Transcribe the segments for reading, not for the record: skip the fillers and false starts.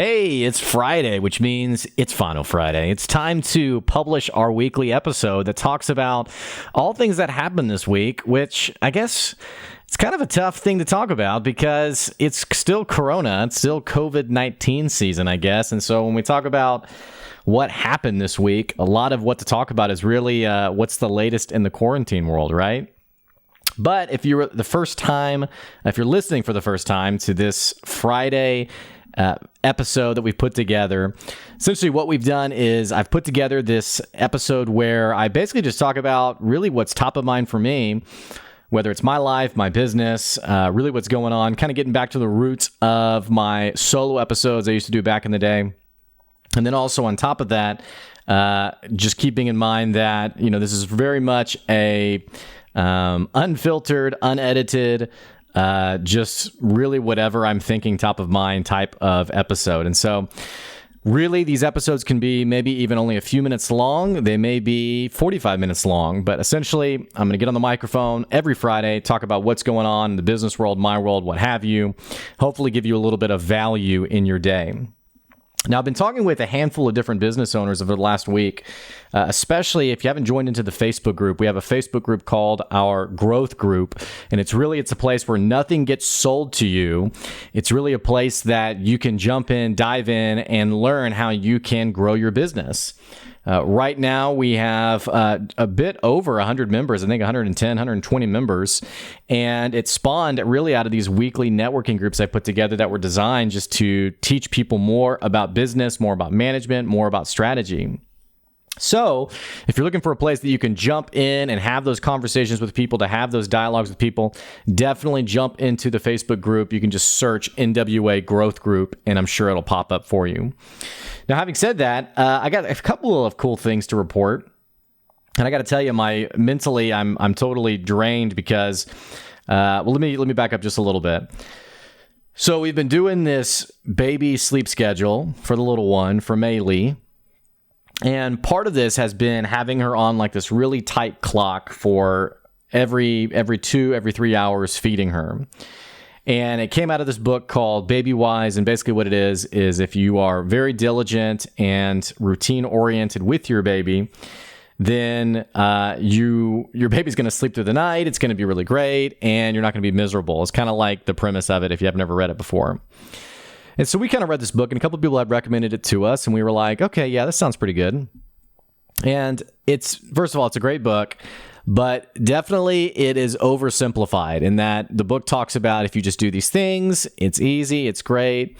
Hey, it's Friday, which means it's Final Friday. It's time to publish our weekly episode that talks about all things that happened this week, which I guess it's kind of a tough thing to talk about because it's still Corona. It's still COVID-19 season, I guess. And so when we talk about what happened this week, a lot of what to talk about is really what's the latest in the quarantine world, right? But if you're listening for the first time to this Friday episode that we've put together, essentially what we've done is I've put together this episode where I basically just talk about really what's top of mind for me, whether it's my life, my business, really what's going on, kind of getting back to the roots of my solo episodes I used to do back in the day. And then also on top of that, just keeping in mind that, this is very much a unfiltered, unedited, just really whatever I'm thinking top of mind type of episode. And so really these episodes can be maybe even only a few minutes long. They may be 45 minutes long, but essentially I'm going to get on the microphone every Friday, talk about what's going on in the business world, my world, what have you, hopefully give you a little bit of value in your day. Now, I've been talking with a handful of different business owners over the last week, especially if you haven't joined into the Facebook group. We have a Facebook group called our Growth Group, and it's a place where nothing gets sold to you. It's really a place that you can jump in, dive in, and learn how you can grow your business. Right now, we have a bit over 100 members, I think 110, 120 members, and it spawned really out of these weekly networking groups I put together that were designed just to teach people more about business, more about management, more about strategy. So if you're looking for a place that you can jump in and have those conversations with people, to have those dialogues with people, definitely jump into the Facebook group. You can just search NWA Growth Group, and I'm sure it'll pop up for you. Now, having said that, I got a couple of cool things to report. And I got to tell you, mentally, I'm totally drained because, let me back up just a little bit. So we've been doing this baby sleep schedule for the little one, for Maylee. And part of this has been having her on like this really tight clock for every 3 hours feeding her. And it came out of this book called Baby Wise. And basically what it is if you are very diligent and routine oriented with your baby, then your baby's going to sleep through the night. It's going to be really great. And you're not going to be miserable. It's kind of like the premise of it if you have never read it before. And so we kind of read this book, and a couple of people had recommended it to us, and we were like, okay, yeah, this sounds pretty good. And first of all, it's a great book, but definitely it is oversimplified in that the book talks about if you just do these things, it's easy, it's great.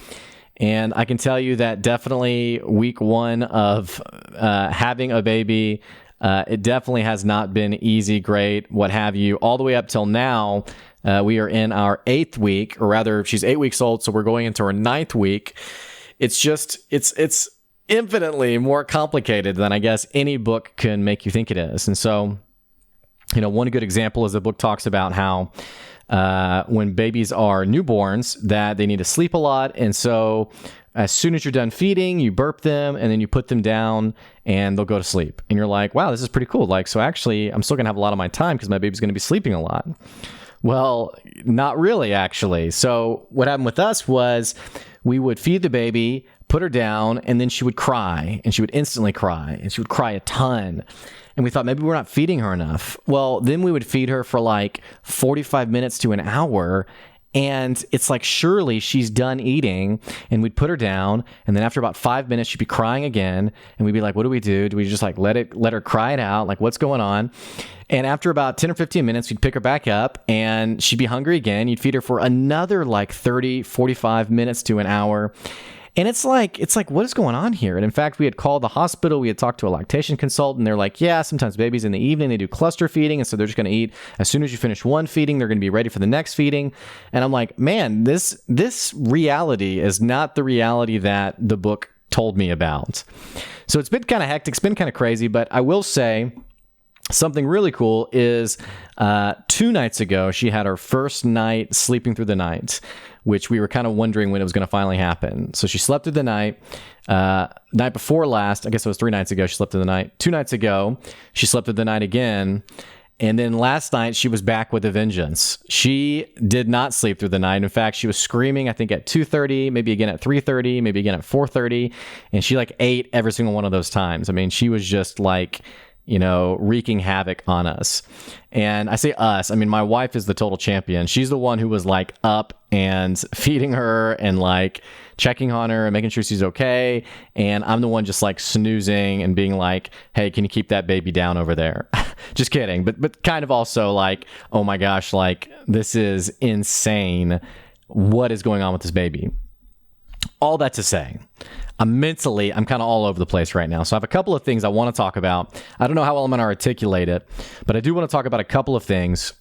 And I can tell you that definitely week one of having a baby, it definitely has not been easy, great, what have you, all the way up till now. We are in our 8th week, or rather, she's 8 weeks old, so we're going into our 9th week. It's infinitely more complicated than I guess any book can make you think it is. And so, one good example is the book talks about how when babies are newborns, that they need to sleep a lot. And so as soon as you're done feeding, you burp them and then you put them down and they'll go to sleep. And you're like, wow, this is pretty cool. So actually, I'm still going to have a lot of my time because my baby's going to be sleeping a lot. Well, not really, actually. So what happened with us was we would feed the baby, put her down, and then she would cry, and she would instantly cry, and she would cry a ton. And we thought maybe we're not feeding her enough. Well, then we would feed her for like 45 minutes to an hour, and it's like, surely she's done eating, and we'd put her down, and then after about 5 minutes, she'd be crying again, and we'd be like, what do we do? Do we just like let her cry it out? Like, what's going on? And after about 10 or 15 minutes, we'd pick her back up, and she'd be hungry again. You'd feed her for another like 30, 45 minutes to an hour. And it's like, what is going on here? And in fact, we had called the hospital. We had talked to a lactation consultant. They're like, yeah, sometimes babies in the evening, they do cluster feeding. And so they're just going to eat as soon as you finish one feeding, they're going to be ready for the next feeding. And I'm like, man, this reality is not the reality that the book told me about. So it's been kind of hectic. It's been kind of crazy, but I will say something really cool is 2 nights ago, she had her first night sleeping through the night, which we were kind of wondering when it was going to finally happen. So she slept through the night. Night before last, I guess it was 3 nights ago, she slept through the night. 2 nights ago, she slept through the night again. And then last night, she was back with a vengeance. She did not sleep through the night. In fact, she was screaming, I think, at 2:30, maybe again at 3:30, maybe again at 4:30. And she like ate every single one of those times. I mean, she was just like, wreaking havoc on us. And I say us, I mean, my wife is the total champion. She's the one who was like up and feeding her and like checking on her and making sure she's okay. And I'm the one just like snoozing and being like, hey, can you keep that baby down over there? Just kidding. But kind of also like, oh my gosh, like this is insane. What is going on with this baby? All that to say, I'm kind of all over the place right now. So I have a couple of things I want to talk about. I don't know how well I'm going to articulate it, but I do want to talk about a couple of things.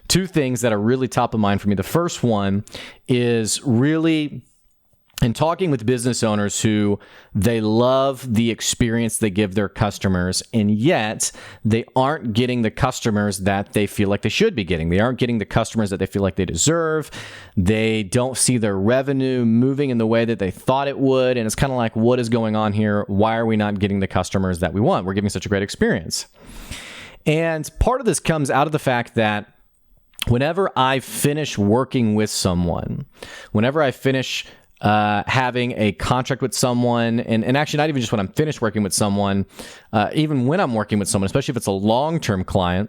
Two things that are really top of mind for me. The first one is really in talking with business owners who they love the experience they give their customers, and yet they aren't getting the customers that they feel like they should be getting. They aren't getting the customers that they feel like they deserve. They don't see their revenue moving in the way that they thought it would. And it's kind of like, what is going on here? Why are we not getting the customers that we want? We're giving such a great experience. And part of this comes out of the fact that whenever I finish working with someone, whenever I finish having a contract with someone, and actually not even just when I'm finished working with someone, even when I'm working with someone, especially if it's a long-term client,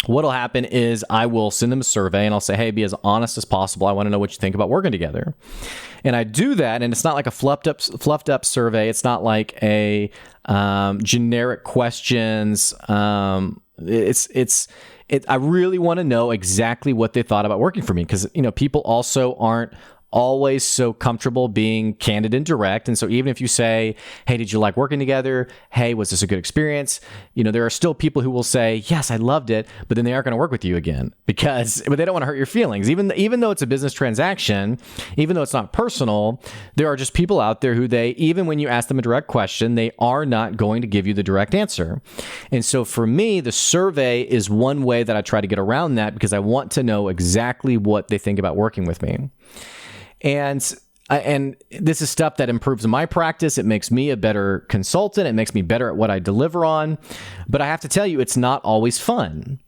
what'll happen is I will send them a survey and I'll say, hey, be as honest as possible. I want to know what you think about working together. And I do that, and it's not like a fluffed up survey. It's not like a generic questions. I really want to know exactly what they thought about working for me, because people also aren't always so comfortable being candid and direct. And so even if you say, hey, did you like working together? Hey, was this a good experience? There are still people who will say, yes, I loved it, but then they aren't going to work with you again but they don't want to hurt your feelings. Even though it's a business transaction, even though it's not personal, there are just people out there who even when you ask them a direct question, they are not going to give you the direct answer. And so for me, the survey is one way that I try to get around that, because I want to know exactly what they think about working with me. And this is stuff that improves my practice. It makes me a better consultant. It makes me better at what I deliver on. But I have to tell you, it's not always fun.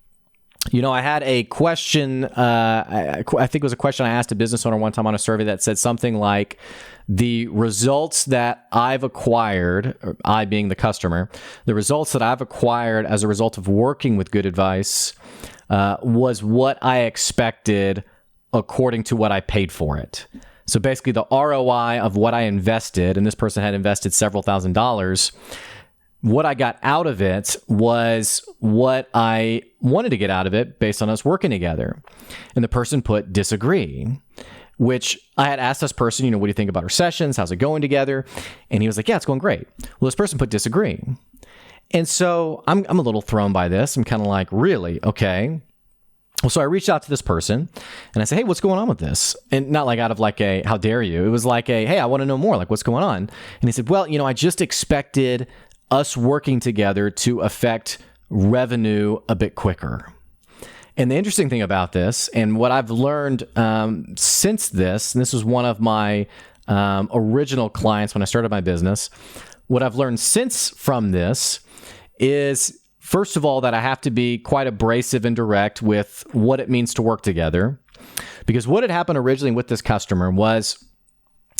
I had a question, I think it was a question I asked a business owner one time on a survey that said something like, the results that I've acquired, or I being the customer, the results that I've acquired as a result of working with Good Advice was what I expected according to what I paid for it. So basically the ROI of what I invested, and this person had invested several $1,000s, what I got out of it was what I wanted to get out of it based on us working together. And the person put disagree, which I had asked this person, what do you think about our sessions? How's it going together? And he was like, yeah, it's going great. Well, this person put disagree. And so I'm a little thrown by this. I'm kind of like, really? Okay. Well, so I reached out to this person and I said, hey, what's going on with this? And not like out of like a, how dare you? It was like hey, I want to know more. Like, what's going on? And he said, well, I just expected us working together to affect revenue a bit quicker. And the interesting thing about this, and what I've learned since this, and this was one of my original clients when I started my business, what I've learned from this is, first of all, that I have to be quite abrasive and direct with what it means to work together. Because what had happened originally with this customer was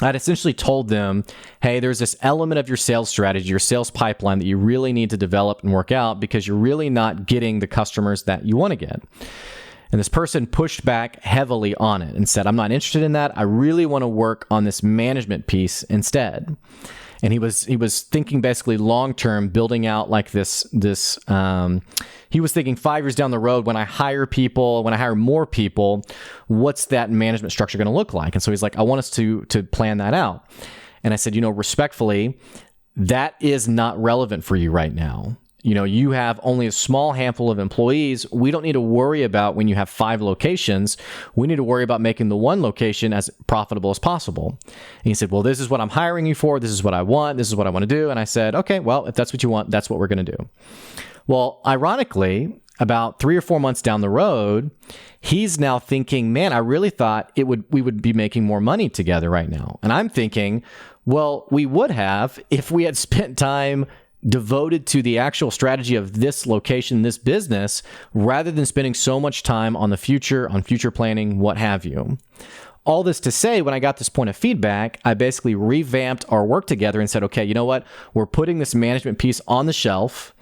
I'd essentially told them, hey, there's this element of your sales strategy, your sales pipeline that you really need to develop and work out, because you're really not getting the customers that you want to get. And this person pushed back heavily on it and said, I'm not interested in that. I really want to work on this management piece instead. And he was thinking basically long-term, building out like this, he was thinking 5 years down the road, when I hire more people, what's that management structure going to look like? And so he's like, I want us to plan that out. And I said, respectfully, that is not relevant for you right now. You have only a small handful of employees. We don't need to worry about when you have 5 locations. We need to worry about making the one location as profitable as possible. And he said, well, this is what I'm hiring you for. This is what I want. This is what I want to do. And I said, okay, well, if that's what you want, that's what we're going to do. Well, ironically, about 3 or 4 months down the road, he's now thinking, man, I really thought we would be making more money together right now. And I'm thinking, well, we would have if we had spent time devoted to the actual strategy of this location, this business, rather than spending so much time on the future, on future planning, what have you. All this to say, when I got this point of feedback, I basically revamped our work together and said, okay, you know what? We're putting this management piece on the shelf.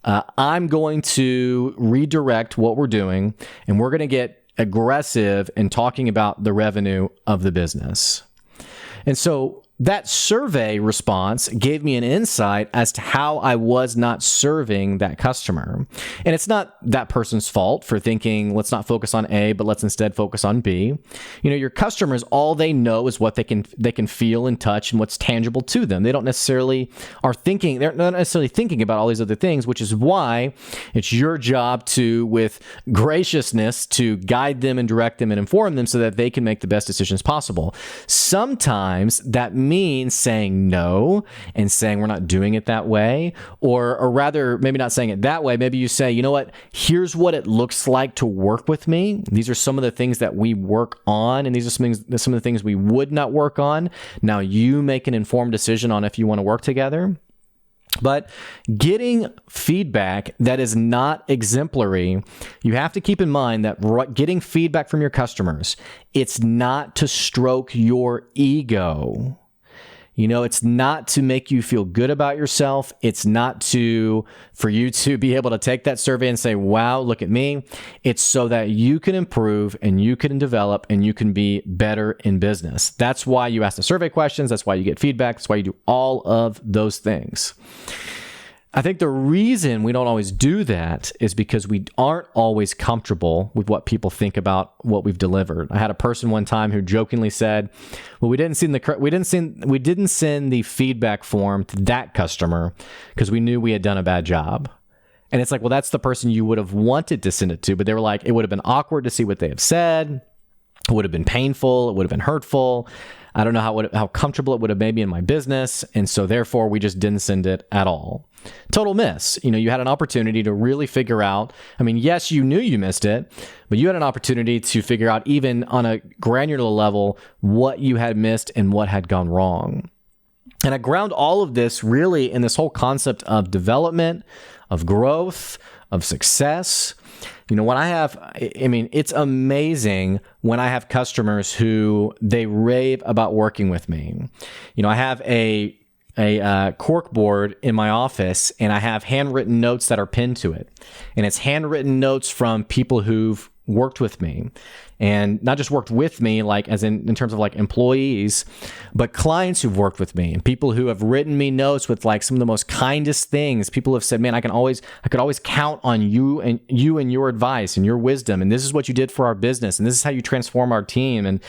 I'm going to redirect what we're doing, and we're going to get aggressive in talking about the revenue of the business. And so that survey response gave me an insight as to how I was not serving that customer. And it's not that person's fault for thinking, let's not focus on A, but let's instead focus on B. Your customers, all they know is what they can feel and touch and what's tangible to them. They don't necessarily they're not necessarily thinking about all these other things, which is why it's your job to, with graciousness, to guide them and direct them and inform them so that they can make the best decisions possible. Sometimes that means saying no and saying we're not doing it that way, or rather maybe not saying it that way. Maybe you say, you know what, here's what it looks like to work with me. These are some of the things that we work on, and these are some of the things we would not work on. Now you make an informed decision on if you want to work together. But getting feedback that is not exemplary, you have to keep in mind that getting feedback from your customers, it's not to stroke your ego. It's not to make you feel good about yourself. It's not for you to be able to take that survey and say, wow, look at me. It's so that you can improve and you can develop and you can be better in business. That's why you ask the survey questions. That's why you get feedback. That's why you do all of those things. I think the reason we don't always do that is because we aren't always comfortable with what people think about what we've delivered. I had a person one time who jokingly said, "Well, we didn't send the feedback form to that customer because we knew we had done a bad job." And it's like, well, that's the person you would have wanted to send it to, but they were like, it would have been awkward to see what they have said. It would have been painful. It would have been hurtful. I don't know how comfortable it would have made me in my business, and so therefore we just didn't send it at all. Total miss. You had an opportunity to really figure out, yes, you knew you missed it, but you had an opportunity to figure out even on a granular level what you had missed and what had gone wrong. And I ground all of this really in this whole concept of development, of growth, of success. When I have, it's amazing when I have customers who they rave about working with me. I have a cork board in my office, and I have handwritten notes that are pinned to it. And it's handwritten notes from people who've worked with me, and not just worked with me, like as in terms of like employees, but clients who've worked with me and people who have written me notes with like some of the most kindest things. People have said, man, I could always count on you and your advice and your wisdom. And this is what you did for our business. And this is how you transform our team. And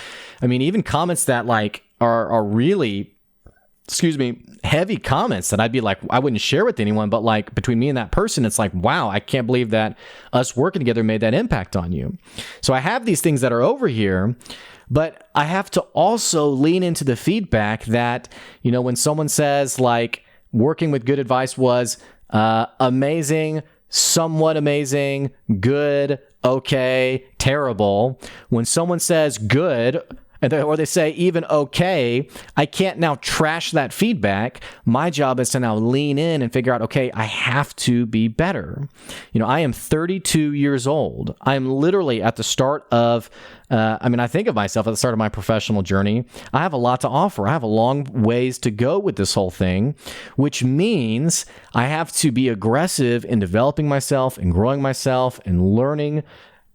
even comments that like are really, heavy comments that I'd be like, I wouldn't share with anyone, but like between me and that person, it's like, wow, I can't believe that us working together made that impact on you. So I have these things that are over here, but I have to also lean into the feedback that, when someone says like working with good advice was amazing, somewhat amazing, good, okay, terrible. When someone says good, or they say even okay, I can't now trash that feedback. My job is to now lean in and figure out, okay, I have to be better. I am 32 years old. I am literally at the start of, I think of myself at the start of my professional journey. I have a lot to offer. I have a long ways to go with this whole thing, which means I have to be aggressive in developing myself and growing myself and learning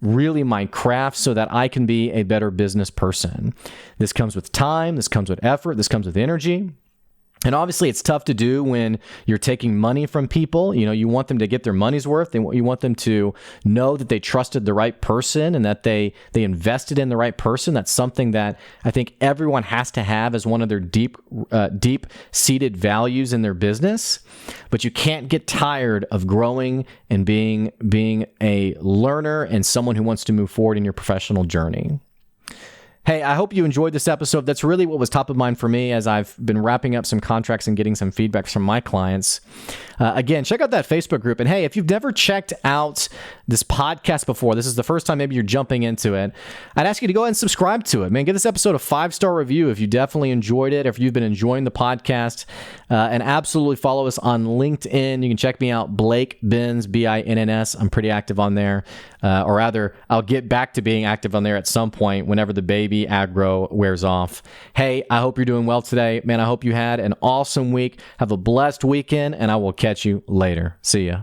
really my craft so that I can be a better business person. This comes with time. This comes with effort. This comes with energy. And obviously, it's tough to do when you're taking money from people. You want them to get their money's worth. You want them to know that they trusted the right person and that they invested in the right person. That's something that I think everyone has to have as one of their deep-seated values in their business. But you can't get tired of growing and being a learner and someone who wants to move forward in your professional journey. Hey, I hope you enjoyed this episode. That's really what was top of mind for me as I've been wrapping up some contracts and getting some feedback from my clients. Again, check out that Facebook group. And hey, if you've never checked out this podcast before, this is the first time maybe you're jumping into it, I'd ask you to go ahead and subscribe to it. Man, give this episode a 5-star review if you definitely enjoyed it, if you've been enjoying the podcast. And absolutely follow us on LinkedIn. You can check me out, Blake Binns, Binns. I'm pretty active on there. Or rather, I'll get back to being active on there at some point whenever the baby aggro wears off. Hey, I hope you're doing well today. Man, I hope you had an awesome week. Have a blessed weekend, and I will catch you later. See ya.